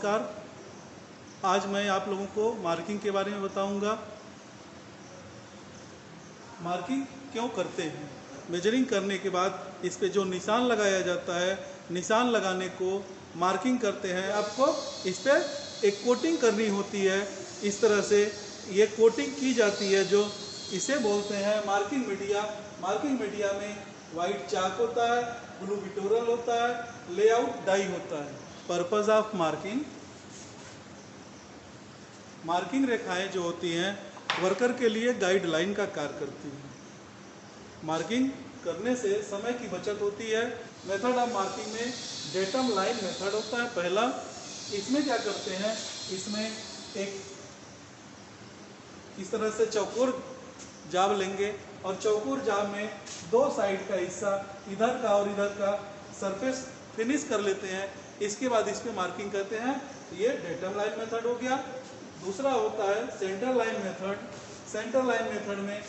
नमस्कार। आज मैं आप लोगों को मार्किंग के बारे में बताऊंगा। मार्किंग क्यों करते हैं? मेजरिंग करने के बाद इस पे जो निशान लगाया जाता है, निशान लगाने को मार्किंग करते हैं। आपको इस पर एक कोटिंग करनी होती है। इस तरह से ये कोटिंग की जाती है, जो इसे बोलते हैं मार्किंग मीडिया। मार्किंग मीडिया में वाइट चाक होता है, ब्लू विटोरल होता है, लेआउट डाई होता है। पर्पस ऑफ मार्किंग, मार्किंग रेखाएं जो होती हैं वर्कर के लिए गाइडलाइन का कार्य करती हैं। मार्किंग करने से समय की बचत होती है। मेथड ऑफ मार्किंग में डेटम लाइन मेथड होता है पहला। इसमें क्या करते हैं, इसमें एक इस तरह से चौकोर जाब लेंगे और चौकोर जाब में दो साइड का हिस्सा, इधर का और इधर का सरफेस फिनिश कर लेते हैं। इसके बाद इस पे मार्किंग करते हैं। ये डेटम लाइन मेथड हो गया। दूसरा होता है centre line method. Centre line method में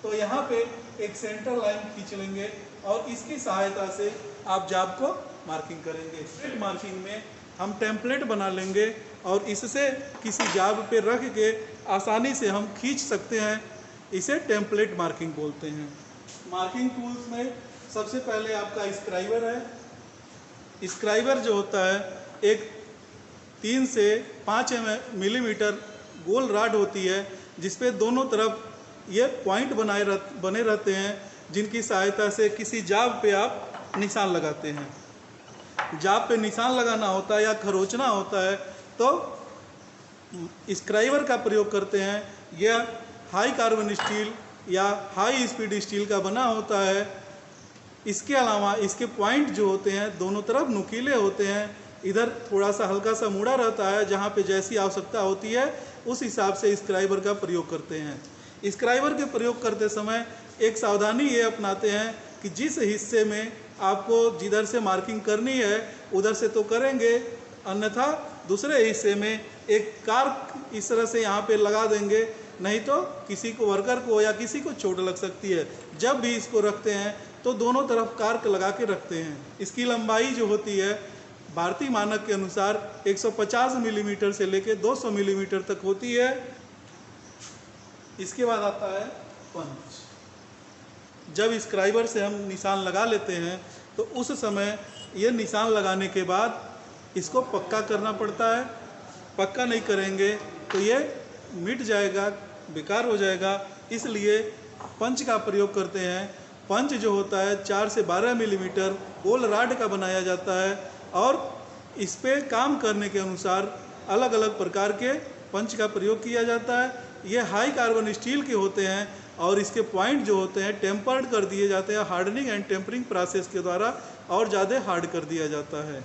तो यहाँ पे एक सेंटर लाइन खींच लेंगे और इसकी सहायता से आप जाब को मार्किंग करेंगे। टेम्पलेट मार्किंग में हम टेम्पलेट बना लेंगे और इससे किसी जाब पे रख के आसानी से हम खींच सकते हैं। इसे टेम्पलेट मार्किंग बोलते हैं। मार्किंग टूल्स में सबसे पहले आपका स्क्राइबर है। स्क्राइबर जो होता है एक 3 से 5 मिलीमीटर गोल रॉड होती है, जिसपे दोनों तरफ ये पॉइंट बने रहते हैं, जिनकी सहायता से किसी जाब पे आप निशान लगाते हैं। जाब पे निशान लगाना होता है या खरोचना होता है तो स्क्राइबर का प्रयोग करते हैं। यह हाई कार्बन स्टील या हाई स्पीड स्टील का बना होता है। इसके अलावा इसके पॉइंट जो होते हैं दोनों तरफ नुकीले होते हैं। इधर थोड़ा सा हल्का सा मुड़ा रहता है, जहाँ पे जैसी आवश्यकता होती है उस हिसाब से स्क्राइबर का प्रयोग करते हैं। स्क्राइबर के प्रयोग करते समय एक सावधानी ये अपनाते हैं कि जिस हिस्से में आपको जिधर से मार्किंग करनी है उधर से तो करेंगे, अन्यथा दूसरे हिस्से में एक कार्क इस तरह से यहाँ पे लगा देंगे, नहीं तो किसी को, वर्कर को या किसी को चोट लग सकती है। जब भी इसको रखते हैं तो दोनों तरफ कार्क लगा के रखते हैं। इसकी लंबाई जो होती है भारतीय मानक के अनुसार 150 मिलीमीटर से लेकर 200 मिलीमीटर तक होती है। इसके बाद आता है पंच। जब स्क्राइबर से हम निशान लगा लेते हैं तो उस समय ये निशान लगाने के बाद इसको पक्का करना पड़ता है। पक्का नहीं करेंगे तो ये मिट जाएगा, बेकार हो जाएगा। इसलिए पंच का प्रयोग करते हैं। पंच जो होता है 4 से 12 मिलीमीटर गोल रॉड का बनाया जाता है और इस पे काम करने के अनुसार अलग अलग प्रकार के पंच का प्रयोग किया जाता है। ये हाई कार्बन स्टील के होते हैं और इसके पॉइंट जो होते हैं टेम्पर्ड कर दिए जाते हैं हार्डनिंग एंड टेम्परिंग प्रोसेस के द्वारा, और ज़्यादा हार्ड कर दिया जाता है।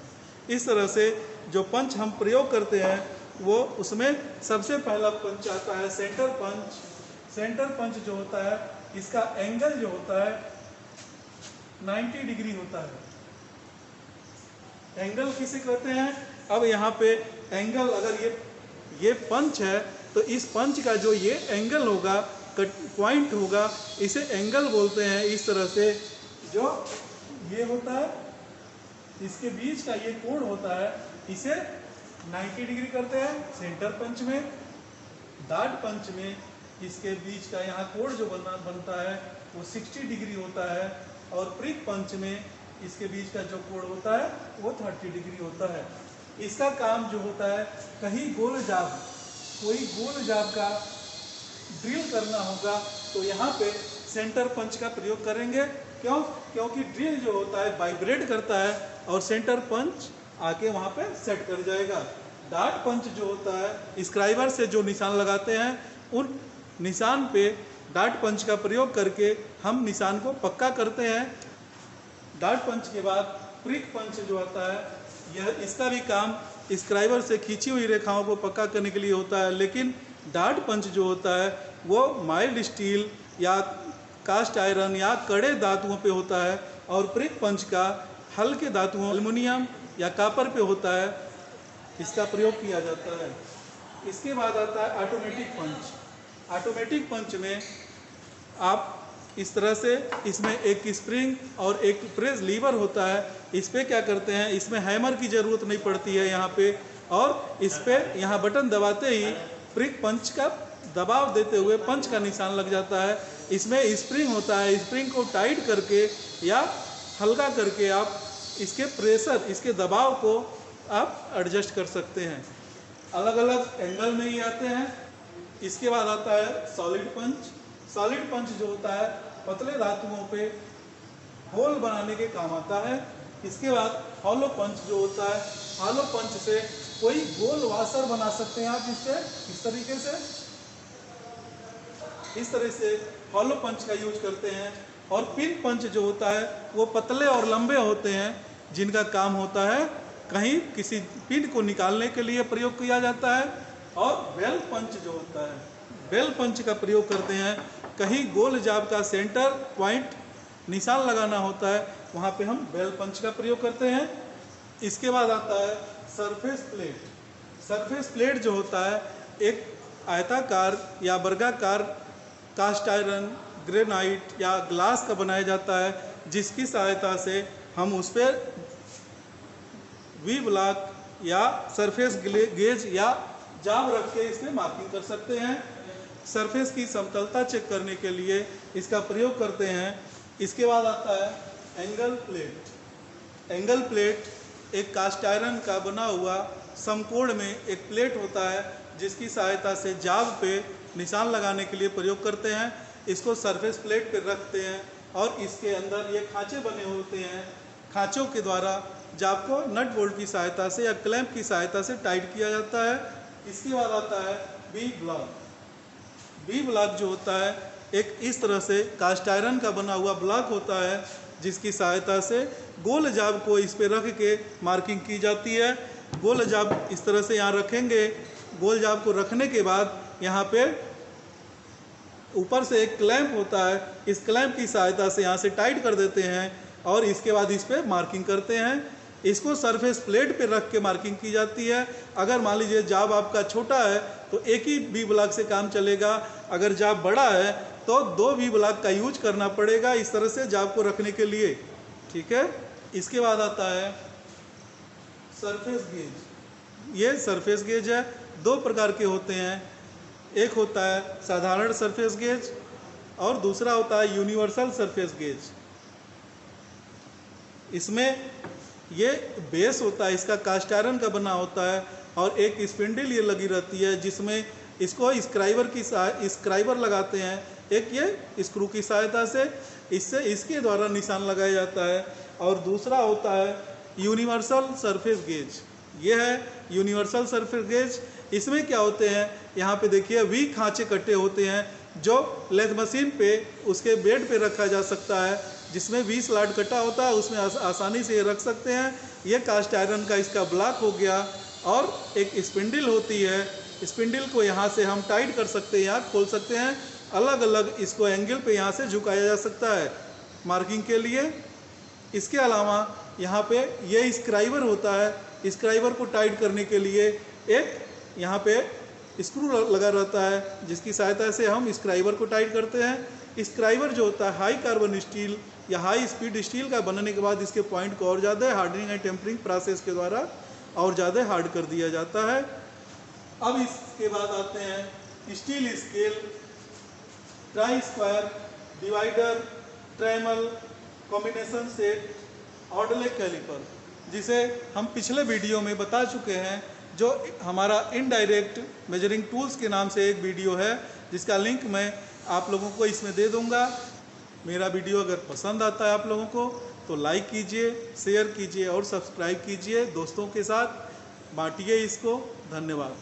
इस तरह से जो पंच हम प्रयोग करते हैं वो, उसमें सबसे पहला पंच आता है सेंटर पंच। सेंटर पंच जो होता है इसका एंगल जो होता है 90 डिग्री होता है। एंगल किसे कहते हैं? अब यहाँ पे एंगल, अगर ये पंच है तो इस पंच का जो ये एंगल होगा, पॉइंट होगा, इसे एंगल बोलते हैं। इस तरह से जो ये होता है इसके बीच का ये कोण होता है, इसे 90 डिग्री करते हैं सेंटर पंच में। डार्ट पंच में इसके बीच का यहाँ कोण जो बनता है वो 60 डिग्री होता है और प्रिक पंच में इसके बीच का जो कोण होता है वो 30 डिग्री होता है। इसका काम जो होता है, कहीं गोल जाब, कोई गोल जाब का ड्रिल करना होगा तो यहाँ पे सेंटर पंच का प्रयोग करेंगे। क्यों? क्योंकि ड्रिल जो होता है वाइब्रेट करता है और सेंटर पंच आके वहाँ पे सेट कर जाएगा। डार्ट पंच जो होता है स्क्राइबर से जो निशान लगाते हैं, उन निशान पे डार्ट पंच का प्रयोग करके हम निशान को पक्का करते हैं। डार्ट पंच के बाद प्रिक पंच जो आता है, इसका भी काम स्क्राइबर से खींची हुई रेखाओं को पक्का करने के लिए होता है। लेकिन डार्ट पंच जो होता है वो माइल्ड स्टील या कास्ट आयरन या कड़े धातुओं पे होता है और प्रिक पंच का हल्के धातुओं, एल्युमिनियम या कॉपर पे होता है। इसका प्रयोग किया जाता है। इसके बाद आता है ऑटोमेटिक पंच। ऑटोमेटिक पंच में आप इस तरह से इसमें एक स्प्रिंग और एक प्रेस लीवर होता है। इस पर क्या करते हैं, इसमें हैमर की ज़रूरत नहीं पड़ती है यहाँ पे, और इस पर यहाँ बटन दबाते ही प्रिक पंच का दबाव देते हुए पंच का निशान लग जाता है। इसमें स्प्रिंग होता है, स्प्रिंग को टाइट करके या हल्का करके आप इसके प्रेशर, इसके दबाव को आप एडजस्ट कर सकते हैं। अलग अलग एंगल में ही आते हैं। इसके बाद आता है सॉलिड पंच। सॉलिड पंच जो होता है पतले धातुओं पे होल बनाने के काम आता है। इसके बाद हॉलो पंच जो होता है, हॉलो पंच से कोई गोल वाशर बना सकते हैं आप इससे, इस तरीके से, इस तरह से हॉलो पंच का यूज करते हैं। और पिन पंच जो होता है वो पतले और लंबे होते हैं, जिनका काम होता है कहीं किसी पिन को निकालने के लिए प्रयोग किया जाता है। और बेल पंच जो होता है, बेल पंच का प्रयोग करते हैं कहीं गोल जाब का सेंटर पॉइंट निशान लगाना होता है, वहाँ पे हम बेल पंच का प्रयोग करते हैं। इसके बाद आता है सरफेस प्लेट। सरफेस प्लेट जो होता है एक आयताकार या वर्गाकार कास्ट आयरन, ग्रेनाइट या ग्लास का बनाया जाता है, जिसकी सहायता से हम उस पर वी ब्लॉक या सरफेस गेज या जाब रख के इसमें मार्किंग कर सकते हैं। सरफेस की समतलता चेक करने के लिए इसका प्रयोग करते हैं। इसके बाद आता है एंगल प्लेट। एंगल प्लेट एक कास्ट आयरन का बना हुआ समकोण में एक प्लेट होता है, जिसकी सहायता से जाब पे निशान लगाने के लिए प्रयोग करते हैं। इसको सरफेस प्लेट पे रखते हैं और इसके अंदर ये खांचे बने होते हैं। खांचों के द्वारा जाब को नट बोल्ट की सहायता से या क्लैंप की सहायता से टाइट किया जाता है। इसके बाद आता है बी ब्लॉक। बी ब्लॉक जो होता है एक इस तरह से कास्ट आयरन का बना हुआ ब्लॉक होता है, जिसकी सहायता से गोल जाब को इस पे रख के मार्किंग की जाती है। गोल जाब इस तरह से यहाँ रखेंगे। गोल जाब को रखने के बाद यहाँ पे ऊपर से एक क्लैंप होता है, इस क्लैंप की सहायता से यहाँ से टाइट कर देते हैं और इसके बाद इस पे मार्किंग करते हैं। इसको सरफेस प्लेट पे रख के मार्किंग की जाती है। अगर मान लीजिए जाब आपका छोटा है तो एक ही बी ब्लॉक से काम चलेगा, अगर जाब बड़ा है तो 2 बी ब्लॉक का यूज करना पड़ेगा इस तरह से जाब को रखने के लिए, ठीक है। इसके बाद आता है सरफेस गेज। ये सरफेस गेज है, 2 प्रकार के होते हैं। एक होता है साधारण सरफेस गेज और दूसरा होता है यूनिवर्सल सरफेस गेज। इसमें ये बेस होता है, इसका कास्ट आयरन का बना होता है और एक स्पिंडल ये लगी रहती है, जिसमें इसको स्क्राइबर लगाते हैं, एक ये स्क्रू की सहायता से, इससे इसके द्वारा निशान लगाया जाता है। और दूसरा होता है यूनिवर्सल सरफेस गेज। ये है यूनिवर्सल सरफेस गेज। इसमें क्या होते हैं, यहाँ पे देखिए वी खांचे कट्टे होते हैं जो लेथ मशीन पे उसके बेड पे रखा जा सकता है, जिसमें 20 स्लॉट कटा होता है, उसमें आसानी से ये रख सकते हैं। ये कास्ट आयरन का इसका ब्लॉक हो गया। और एक स्पिंडल होती है, स्पिंडल को यहाँ से हम टाइट कर सकते हैं, यहाँ खोल सकते हैं। अलग अलग इसको एंगल पे यहाँ से झुकाया जा सकता है मार्किंग के लिए। इसके अलावा यहाँ पे ये स्क्राइबर होता है, स्क्राइबर को टाइट करने के लिए एक यहाँ पे स्क्रू लगा रहता है, जिसकी सहायता से हम स्क्राइबर को टाइट करते हैं। स्क्राइबर जो होता है हाई कार्बन स्टील या हाई स्पीड स्टील का बनने के बाद इसके पॉइंट को और ज़्यादा हार्डनिंग एंड टेम्परिंग प्रोसेस के द्वारा और ज़्यादा हार्ड कर दिया जाता है। अब इसके बाद आते हैं steel scale, try square, divider, trammel, combination set, ऑर्डरले कैलिपर, जिसे हम पिछले वीडियो में बता चुके हैं। जो हमारा इनडायरेक्ट मेजरिंग टूल्स के नाम से एक वीडियो है, जिसका लिंक मैं आप लोगों को इसमें दे दूंगा। मेरा वीडियो अगर पसंद आता है आप लोगों को तो लाइक कीजिए, शेयर कीजिए और सब्सक्राइब कीजिए। दोस्तों के साथ बांटिए इसको। धन्यवाद।